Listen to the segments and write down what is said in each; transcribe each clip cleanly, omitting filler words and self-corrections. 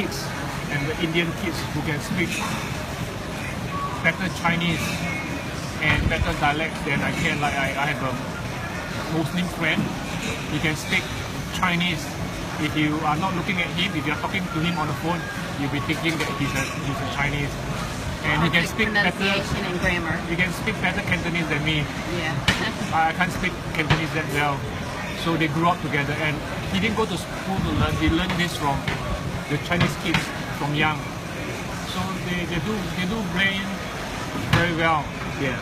kids and the Indian kids who can speak better Chinese and better dialects than I can. Like I have a Muslim friend, he can speak Chinese. If you are not looking at him, if you are talking to him on the phone, you'll be thinking that he's a Chinese. And he can speak better pronunciation and grammar. He can speak better Cantonese than me. Yeah. I can't speak Cantonese that well. So they grew up together, and he didn't go to school to learn. He learned this from the Chinese kids from young. So they do brain very well. Yeah.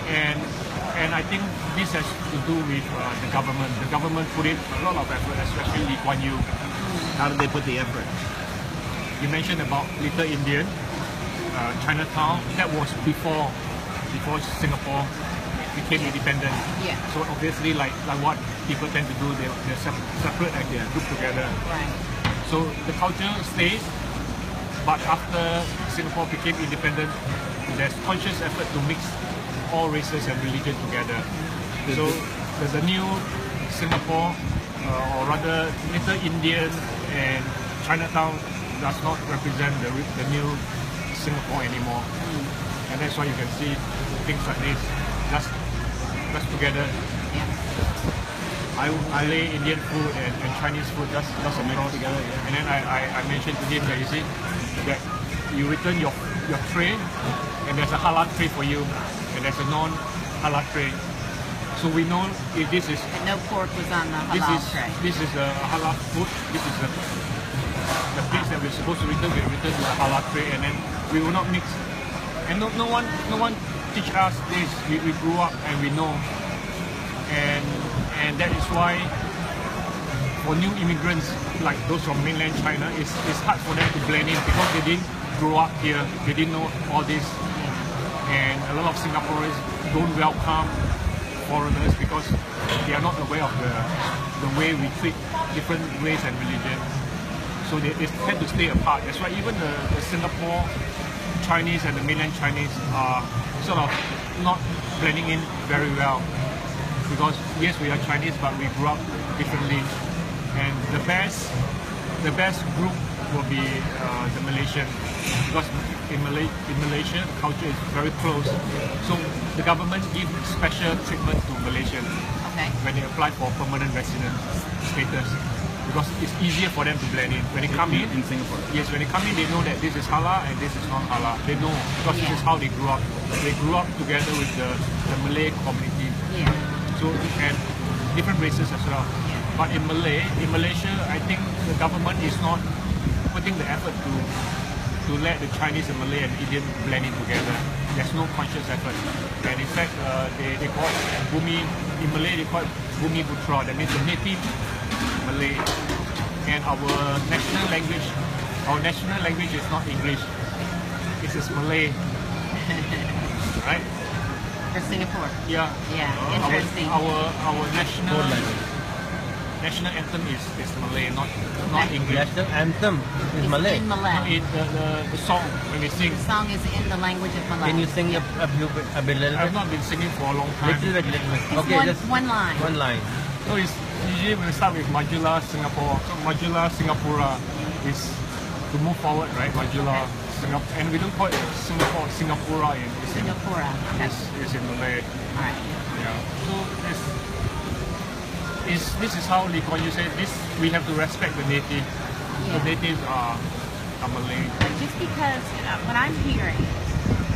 And I think this has to do with the government. The government put in a lot of effort, especially Lee Kuan Yew. How did they put the effort? You mentioned about Little Indian, Chinatown. That was before Singapore became independent. Yeah. So obviously, like what people tend to do, they're separate and they're grouped together. Right. So the culture stays, but after Singapore became independent, there's conscious effort to mix all races and religion together. So the new Singapore, or rather Little Indian and Chinatown, does not represent the new Singapore anymore. And that's why you can see things like this just together. Malay, Indian food and Chinese food just across together. Yeah. And then I mentioned to him that you see that you return your tray and there's a halal tray for you and there's a non-halal tray. So we know if this is And no pork was on the halal tray. This is a halal food. This is the plates that we're supposed to return. We return to the halal tray, and then we will not mix. And no one teach us this. We grew up and we know. And that is why for new immigrants like those from mainland China, it's hard for them to blend in because they didn't grow up here. They didn't know all this. And a lot of Singaporeans don't welcome foreigners because they are not aware of the way we treat different race and religion. So they tend to stay apart. That's why even the Singapore Chinese and the mainland Chinese are sort of not blending in very well. Because yes, we are Chinese, but we grew up differently. And the best group will be the Malaysian, because in Malaysia, culture is very close. So the government gives special treatment to Malaysians when they apply for permanent resident status, because it's easier for them to blend in. When they come in Singapore. Yes, when they come in, they know that this is halal and this is not halal. They know because this is how they grew up. They grew up together with the Malay community. Yeah. So and different races as well. Yeah. But in Malaysia, I think the government is not putting the effort to let the Chinese and Malay and Indian blend in together. There's no conscious effort. And in fact, they call it Bumi, in Malay they call it Bumi Putra, that means the native Malay. And our national language is not English, it is Malay. Right? For Singapore. Yeah. Yeah. Interesting. Our national anthem is Malay, not English. National anthem is Malay. In Malay. The song when we sing. The song is in the language of Malay. Can you sing a little I've bit? not been singing for a long time. Little bit. It's Okay, just one line. one line. So it's usually we start with Majula Singapore. So Majula Singapura is to move forward, right? Majula Singapore, and we don't call it Singapore, Singapura in Singapore. is in Malay. All right. Yeah. So this is how Lee Kuan Yew said this. We have to respect the native. Yeah. The natives are Malay. Just because what I'm hearing,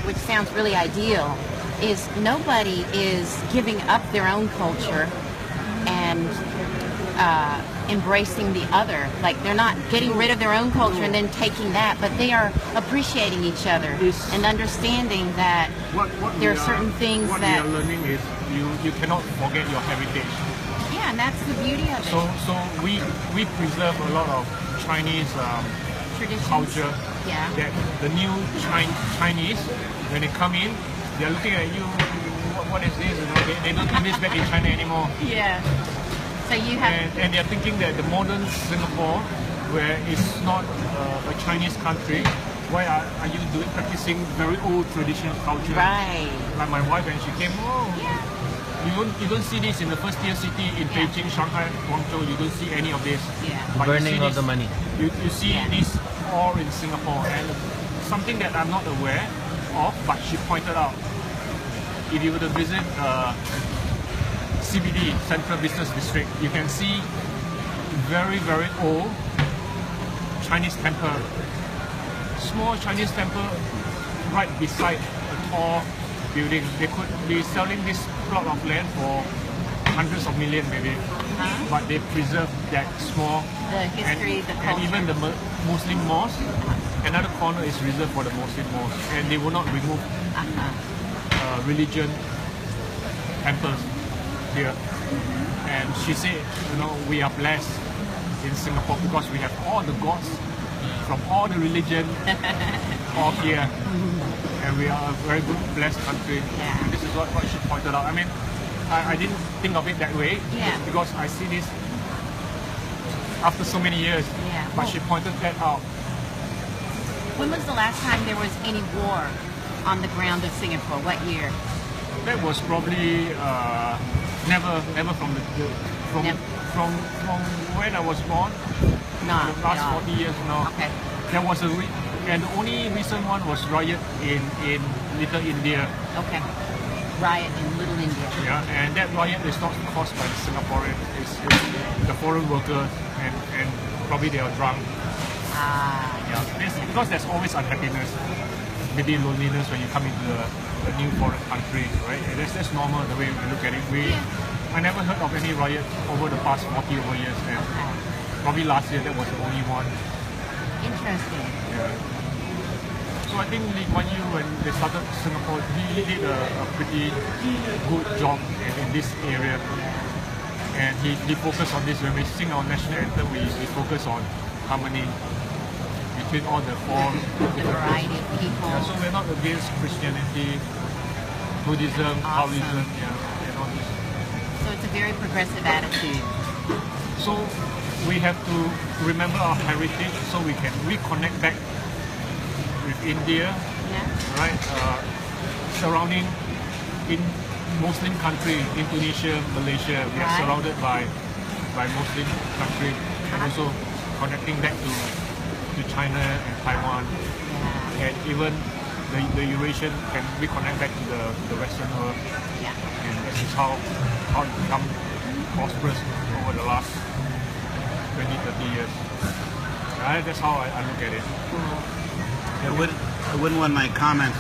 which sounds really ideal, is nobody is giving up their own culture and embracing the other. Like they're not getting rid of their own culture and then taking that, but they are appreciating each other and understanding that there are certain things that we are learning is you cannot forget your heritage. Yeah, and that's the beauty of it. So we preserve a lot of Chinese Traditions. culture. Yeah. That the new Chinese, when they come in, they are looking at you. What is this? You know, they don't do this back in China anymore. Yeah. So you have. And they are thinking that the modern Singapore, where it's not a Chinese country, why are you practicing very old traditional culture? Right. Like my wife, when she came, you don't see this in the first tier city in Beijing, Shanghai, Guangzhou. You don't see any of this. Yeah. But Burning you see of the money. You see this all in Singapore, and something that I'm not aware of, but she pointed out, if you were to visit CBD, Central Business District, you can see very, very old Chinese temple, small Chinese temple right beside a tall building. They could be selling this plot of land for hundreds of millions maybe, but they preserve that small, The history, the culture. and even the Muslim mosque, another corner is reserved for the Muslim mosque, and they will not remove religion temples here. And she said, you know, we are blessed in Singapore because we have all the gods from all the religion all here, and we are a very good, blessed country. Yeah. And this is what she pointed out. I mean, I didn't think of it that way, Yeah. because I see this after so many years, Yeah. but she pointed that out. When was the last time there was any war on the ground of Singapore? What year? That was probably never from Never. from when I was born. Not The last at all. 40 years now. Okay. There was and the only recent one was riot in Little India. Okay. Riot in Little India. Yeah, and that riot is not caused by the Singaporeans. It's the foreign workers, and probably they are drunk. Because there's always unhappiness, maybe loneliness when you come into a new foreign country, right? And that's normal the way we look at it. I never heard of any riot over the past 40 over years, and probably last year that was the only one. Interesting. Yeah. So I think Lee Kuan Yew, when they started Singapore, he did a pretty good job in this area, and he focused on this. When we sing our national anthem, we focus on harmony between all the four. The variety of people. Yeah, so we're not against Christianity, Buddhism, Awesome. Taoism, and all this. So it's a very progressive attitude. So we have to remember our heritage so we can reconnect back with India, Yeah. right? Surrounding in Muslim country, Indonesia, Malaysia, we are Right. surrounded by Muslim country, and also connecting back to China and Taiwan, Yeah. and even the Eurasian can reconnect back to the Western world, Yeah. and this is how it become prosperous over the last 20, 30 years. Right? That's how I look at it. I wouldn't want my comments